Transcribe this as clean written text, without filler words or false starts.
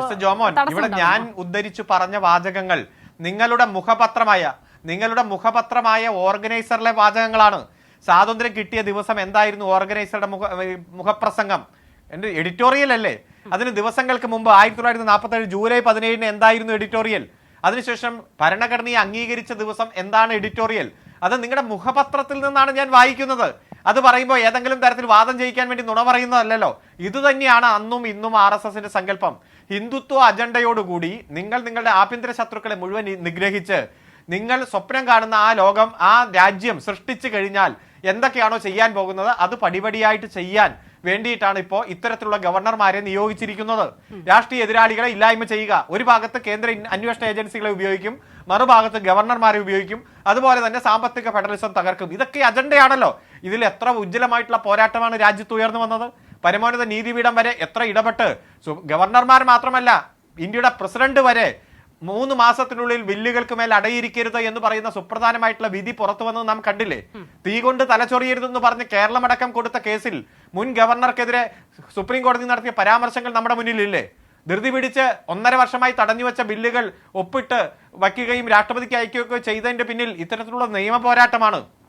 Mister Jomon, ഇവിടെ ഞാൻ ഉദ്ധരിച്ചു പറഞ്ഞ വാചകങ്ങൾ നിങ്ങളുടെ മുഖപത്രമായ ഓർഗനൈസറിലെ വാചകങ്ങളാണ്. സ്വാതന്ത്ര്യം കിട്ടിയ ദിവസം എന്തായിരുന്നു ഓർഗനൈസറുടെ മുഖപ്രസംഗം? എന്റെ എഡിറ്റോറിയൽ അല്ലേ? അതിന് ദിവസങ്ങൾക്ക് മുമ്പ് 1947 ജൂലൈ 17 എന്തായിരുന്നു എഡിറ്റോറിയൽ? അതിനുശേഷം ഭരണഘടനയെ അംഗീകരിച്ച ദിവസം എന്താണ് എഡിറ്റോറിയൽ? അത് നിങ്ങളുടെ മുഖപത്രത്തിൽ നിന്നാണ് ഞാൻ വായിക്കുന്നത്. അത് പറയുമ്പോൾ ഏതെങ്കിലും തരത്തിൽ വാദം ചെയ്യിക്കാൻ വേണ്ടി നുണ പറയുന്നതല്ലോ. ഇത് തന്നെയാണ് അന്നും ഇന്നും RSSന്റെ സങ്കല്പം. ഹിന്ദുത്വ അജണ്ടയോടുകൂടി നിങ്ങളുടെ ആഭ്യന്തര ശത്രുക്കളെ മുഴുവൻ നിഗ്രഹിച്ച് നിങ്ങൾ സ്വപ്നം കാണുന്ന ആ ലോകം, ആ രാജ്യം സൃഷ്ടിച്ചു കഴിഞ്ഞാൽ എന്തൊക്കെയാണോ ചെയ്യാൻ പോകുന്നത് അത് പടിപടിയായിട്ട് ചെയ്യാൻ വേണ്ടിയിട്ടാണ് ഇപ്പോൾ ഇത്തരത്തിലുള്ള ഗവർണർമാരെ നിയോഗിച്ചിരിക്കുന്നത്. രാഷ്ട്രീയ എതിരാളികളെ ഇല്ലായ്മ ചെയ്യുക. ഒരു ഭാഗത്ത് കേന്ദ്ര അന്വേഷണ ഏജൻസികളെ ഉപയോഗിക്കും, മറുഭാഗത്ത് ഗവർണർമാരെ ഉപയോഗിക്കും, അതുപോലെ തന്നെ സാമ്പത്തിക ഫെഡറലിസം തകർക്കും. ഇതൊക്കെ അജണ്ടയാണല്ലോ. ഇതിൽ എത്ര ഉജ്ജ്വലമായിട്ടുള്ള പോരാട്ടമാണ് രാജ്യത്ത് ഉയർന്നു വന്നത്. പരമോന്നത നീതിപീഠം വരെ എത്ര ഇടപെട്ട്, ഗവർണർമാർ മാത്രമല്ല ഇന്ത്യയുടെ പ്രസിഡന്റ് വരെ 3 മാസത്തിനുള്ളിൽ ബില്ലുകൾക്ക് മേൽ അടയിരിക്കരുത് എന്ന് പറയുന്ന സുപ്രധാനമായിട്ടുള്ള വിധി പുറത്തു വന്നത് നാം കണ്ടില്ലേ? തീ കൊണ്ട് തലച്ചൊറിയരുതെന്ന് പറഞ്ഞ് കേരളമടക്കം കൊടുത്ത കേസിൽ മുൻ ഗവർണർക്കെതിരെ സുപ്രീം കോടതി നടത്തിയ പരാമർശങ്ങൾ നമ്മുടെ മുന്നിലില്ലേ? ധൃതി പിടിച്ച് 1.5 വർഷമായി തടഞ്ഞുവെച്ച ബില്ലുകൾ ഒപ്പിട്ട് വയ്ക്കുകയും രാഷ്ട്രപതിക്ക് അയക്കുകയൊക്കെ ചെയ്തതിന്റെ പിന്നിൽ ഇത്തരത്തിലുള്ള നിയമ പോരാട്ടമാണ്.